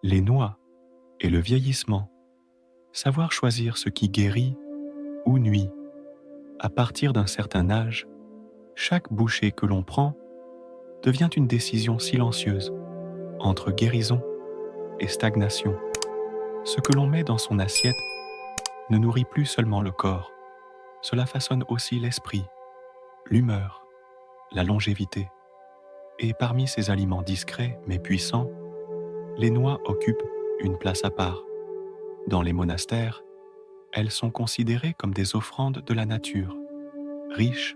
Les noix et le vieillissement. Savoir choisir ce qui guérit ou nuit. À partir d'un certain âge, chaque bouchée que l'on prend devient une décision silencieuse entre guérison et stagnation. Ce que l'on met dans son assiette ne nourrit plus seulement le corps, cela façonne aussi l'esprit, l'humeur, la longévité. Et parmi ces aliments discrets mais puissants, les noix occupent une place à part. Dans les monastères, elles sont considérées comme des offrandes de la nature, riches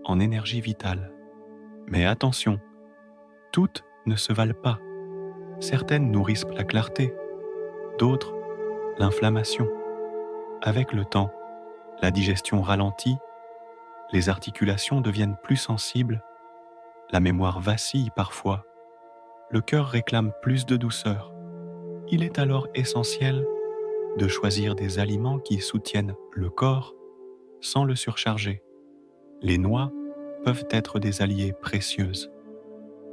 en énergie vitale. Mais attention, toutes ne se valent pas. Certaines nourrissent la clarté, d'autres l'inflammation. Avec le temps, la digestion ralentit, les articulations deviennent plus sensibles, la mémoire vacille parfois, le cœur réclame plus de douceur. Il est alors essentiel de choisir des aliments qui soutiennent le corps sans le surcharger. Les noix peuvent être des alliées précieuses,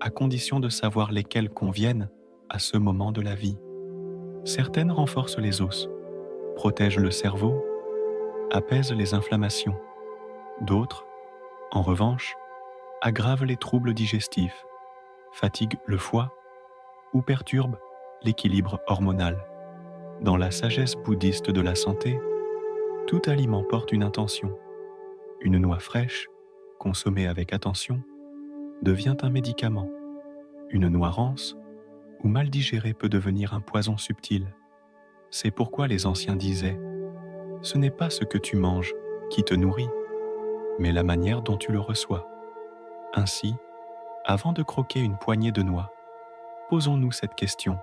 à condition de savoir lesquelles conviennent à ce moment de la vie. Certaines renforcent les os, protègent le cerveau, apaisent les inflammations. D'autres, en revanche, aggravent les troubles digestifs, fatiguent le foie ou perturbent l'équilibre hormonal. Dans la sagesse bouddhiste de la santé, tout aliment porte une intention. Une noix fraîche, consommée avec attention, devient un médicament. Une noix rance ou mal digérée peut devenir un poison subtil. C'est pourquoi les anciens disaient « Ce n'est pas ce que tu manges qui te nourrit, mais la manière dont tu le reçois. » Ainsi, avant de croquer une poignée de noix, posons-nous cette question.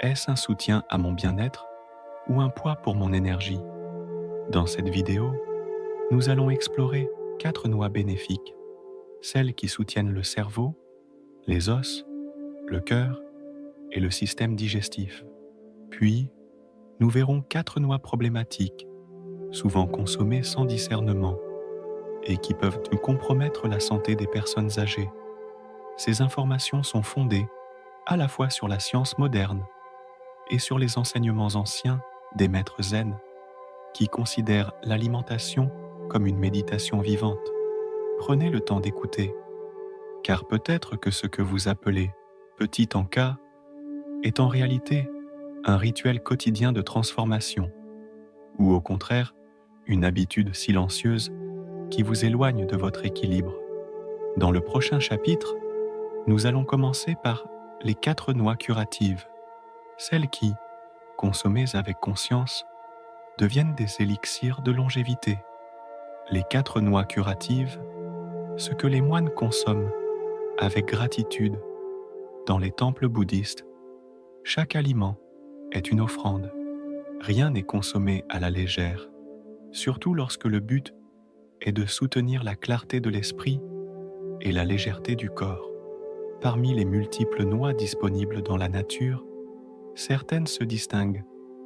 Est-ce un soutien à mon bien-être ou un poids pour mon énergie? Dans cette vidéo, nous allons explorer 4 noix bénéfiques, celles qui soutiennent le cerveau, les os, le cœur et le système digestif. Puis, nous verrons 4 noix problématiques, souvent consommées sans discernement et qui peuvent compromettre la santé des personnes âgées. Ces informations sont fondées à la fois sur la science moderne et sur les enseignements anciens des maîtres zen, qui considèrent l'alimentation comme une méditation vivante. Prenez le temps d'écouter, car peut-être que ce que vous appelez petit encas est en réalité un rituel quotidien de transformation, ou au contraire, une habitude silencieuse qui vous éloigne de votre équilibre. Dans le prochain chapitre, nous allons commencer par les 4 noix curatives, celles qui, consommées avec conscience, deviennent des élixirs de longévité. Les 4 noix curatives, ce que les moines consomment avec gratitude. Dans les temples bouddhistes, chaque aliment est une offrande. Rien n'est consommé à la légère, surtout lorsque le but est de soutenir la clarté de l'esprit et la légèreté du corps. Parmi les multiples noix disponibles dans la nature, certaines se distinguent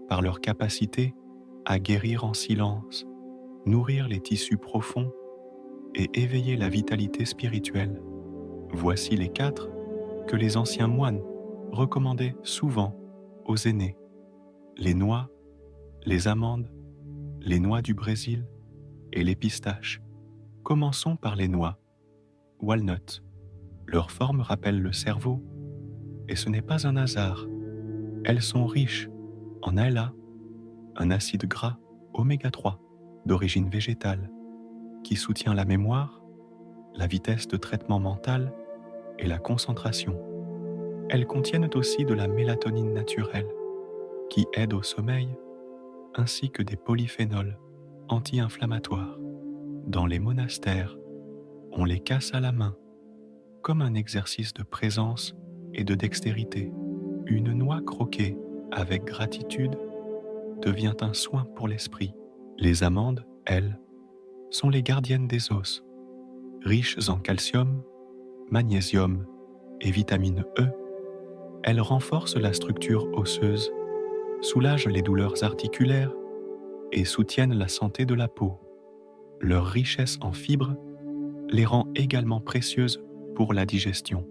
par leur capacité à guérir en silence, nourrir les tissus profonds et éveiller la vitalité spirituelle. Voici les 4 que les anciens moines recommandaient souvent aux aînés. Les noix, les amandes, les noix du Brésil et les pistaches. Commençons par les noix, walnuts. Leur forme rappelle le cerveau, et ce n'est pas un hasard. Elles sont riches en ALA, un acide gras oméga 3 d'origine végétale, qui soutient la mémoire, la vitesse de traitement mental et la concentration. Elles contiennent aussi de la mélatonine naturelle, qui aide au sommeil, ainsi que des polyphénols anti-inflammatoires. Dans les monastères, on les casse à la main, comme un exercice de présence et de dextérité. Une noix croquée avec gratitude devient un soin pour l'esprit. Les amandes, elles, sont les gardiennes des os, riches en calcium, magnésium et vitamine E. Elles renforcent la structure osseuse, soulagent les douleurs articulaires et soutiennent la santé de la peau. Leur richesse en fibres les rend également précieuses pour la digestion.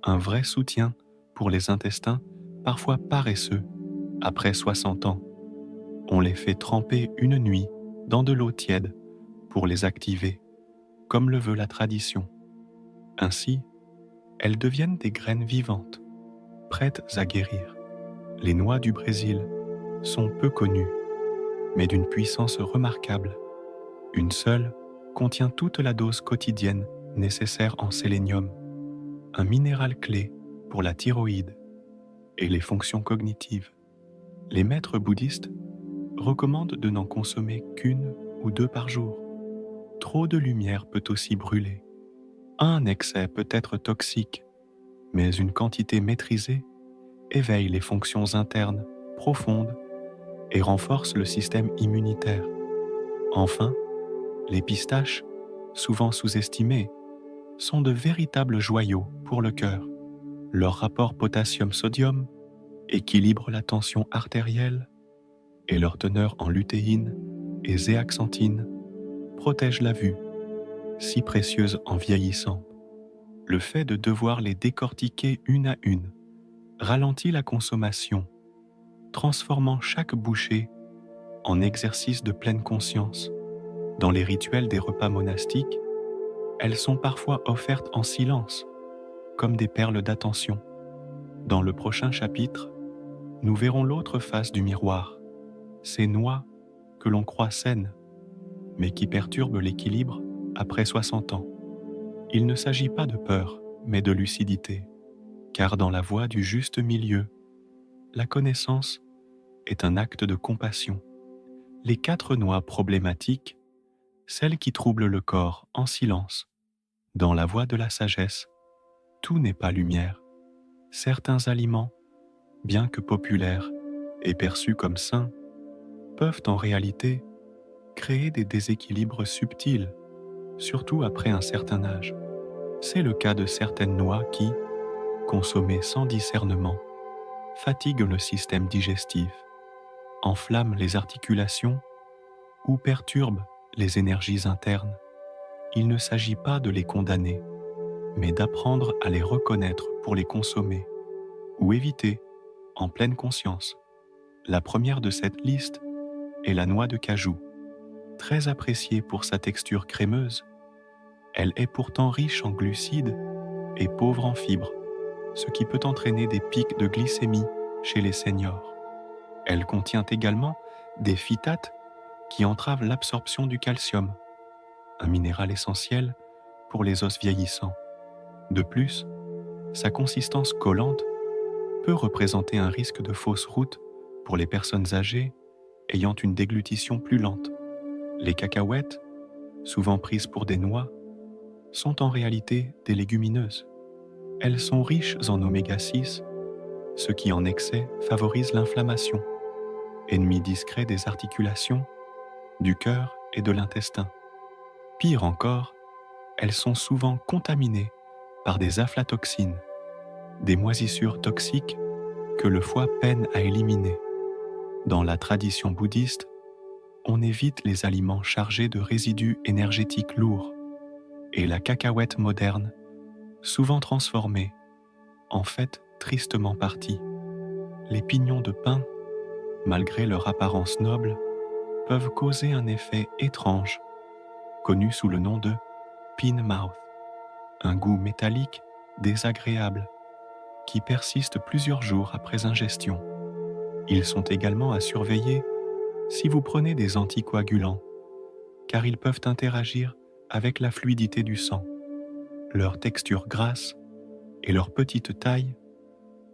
Un vrai soutien pour les intestins parfois paresseux après 60 ans. On les fait tremper une nuit dans de l'eau tiède pour les activer, comme le veut la tradition. Ainsi, elles deviennent des graines vivantes, prêtes à guérir. Les noix du Brésil sont peu connues, mais d'une puissance remarquable. Une seule contient toute la dose quotidienne nécessaire en sélénium, un minéral clé pour la thyroïde et les fonctions cognitives. Les maîtres bouddhistes recommandent de n'en consommer qu'une ou deux par jour. Trop de lumière peut aussi brûler. Un excès peut être toxique, mais une quantité maîtrisée éveille les fonctions internes profondes et renforce le système immunitaire. Enfin, les pistaches, souvent sous-estimées, sont de véritables joyaux pour le cœur. Leur rapport potassium-sodium équilibre la tension artérielle et leur teneur en lutéine et zéaxanthine protège la vue, si précieuse en vieillissant. Le fait de devoir les décortiquer une à une ralentit la consommation, transformant chaque bouchée en exercice de pleine conscience. Dans les rituels des repas monastiques, elles sont parfois offertes en silence, comme des perles d'attention. Dans le prochain chapitre, nous verrons l'autre face du miroir, ces noix que l'on croit saines, mais qui perturbent l'équilibre après 60 ans. Il ne s'agit pas de peur, mais de lucidité, car dans la voie du juste milieu, la connaissance est un acte de compassion. Les 4 noix problématiques, celles qui troublent le corps en silence, dans la voie de la sagesse, tout n'est pas lumière. Certains aliments, bien que populaires et perçus comme sains, peuvent en réalité créer des déséquilibres subtils, surtout après un certain âge. C'est le cas de certaines noix qui, consommées sans discernement, fatiguent le système digestif, enflamment les articulations ou perturbent les énergies internes. Il ne s'agit pas de les condamner, mais d'apprendre à les reconnaître pour les consommer ou éviter en pleine conscience. La première de cette liste est la noix de cajou. Très appréciée pour sa texture crémeuse, elle est pourtant riche en glucides et pauvre en fibres, ce qui peut entraîner des pics de glycémie chez les seniors. Elle contient également des phytates qui entravent l'absorption du calcium, un minéral essentiel pour les os vieillissants. De plus, sa consistance collante peut représenter un risque de fausse route pour les personnes âgées ayant une déglutition plus lente. Les cacahuètes, souvent prises pour des noix, sont en réalité des légumineuses. Elles sont riches en oméga 6, ce qui en excès favorise l'inflammation, ennemi discret des articulations, du cœur et de l'intestin. Pire encore, elles sont souvent contaminées par des aflatoxines, des moisissures toxiques que le foie peine à éliminer. Dans la tradition bouddhiste, on évite les aliments chargés de résidus énergétiques lourds, et la cacahuète moderne, souvent transformée, en fait tristement partie. Les pignons de pin, malgré leur apparence noble, peuvent causer un effet étrange, connu sous le nom de pin mouth, un goût métallique désagréable qui persiste plusieurs jours après ingestion. Ils sont également à surveiller si vous prenez des anticoagulants, car ils peuvent interagir avec la fluidité du sang. Leur texture grasse et leur petite taille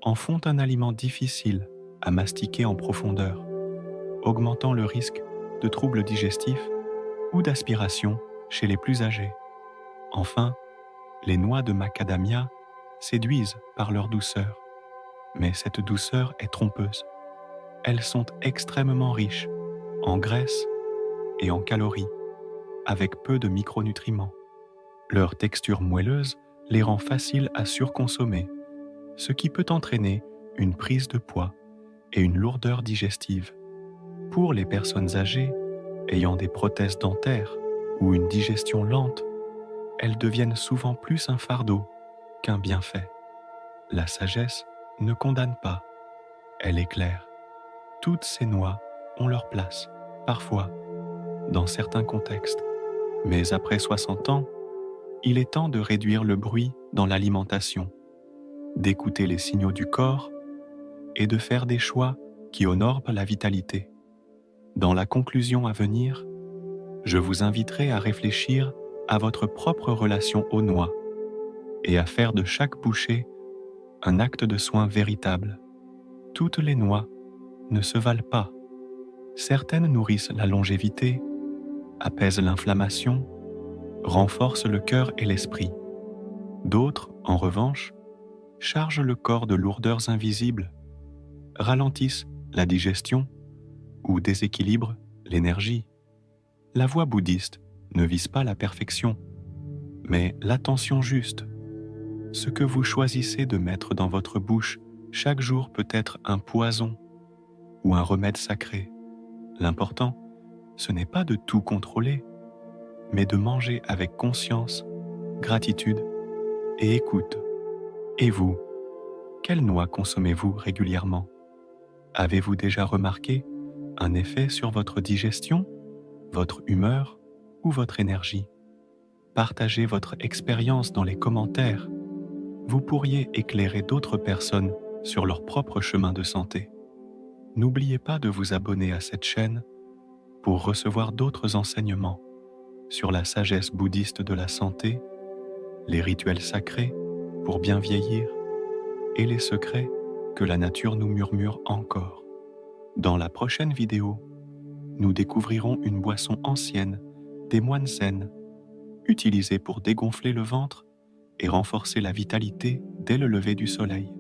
en font un aliment difficile à mastiquer en profondeur, augmentant le risque de troubles digestifs ou d'aspiration chez les plus âgés. Enfin, les noix de macadamia séduisent par leur douceur, mais cette douceur est trompeuse. Elles sont extrêmement riches en graisse et en calories, avec peu de micronutriments. Leur texture moelleuse les rend faciles à surconsommer, ce qui peut entraîner une prise de poids et une lourdeur digestive. Pour les personnes âgées ayant des prothèses dentaires ou une digestion lente, elles deviennent souvent plus un fardeau qu'un bienfait. La sagesse ne condamne pas, elle est claire. Toutes ces noix ont leur place, parfois, dans certains contextes. Mais après 60 ans, il est temps de réduire le bruit dans l'alimentation, d'écouter les signaux du corps et de faire des choix qui honorent la vitalité. Dans la conclusion à venir, je vous inviterai à réfléchir à votre propre relation aux noix et à faire de chaque bouchée un acte de soin véritable. Toutes les noix ne se valent pas. Certaines nourrissent la longévité, apaisent l'inflammation, renforcent le cœur et l'esprit. D'autres, en revanche, chargent le corps de lourdeurs invisibles, ralentissent la digestion ou déséquilibrent l'énergie. La voie bouddhiste ne vise pas la perfection, mais l'attention juste. Ce que vous choisissez de mettre dans votre bouche chaque jour peut être un poison ou un remède sacré. L'important, ce n'est pas de tout contrôler, mais de manger avec conscience, gratitude et écoute. Et vous, quelle noix consommez-vous régulièrement? Avez-vous déjà remarqué un effet sur votre digestion, votre humeur ou votre énergie? Partagez votre expérience dans les commentaires. Vous pourriez éclairer d'autres personnes sur leur propre chemin de santé. N'oubliez pas de vous abonner à cette chaîne pour recevoir d'autres enseignements sur la sagesse bouddhiste de la santé, les rituels sacrés pour bien vieillir et les secrets que la nature nous murmure encore. Dans la prochaine vidéo, nous découvrirons une boisson ancienne des moines zen, utilisée pour dégonfler le ventre et renforcer la vitalité dès le lever du soleil.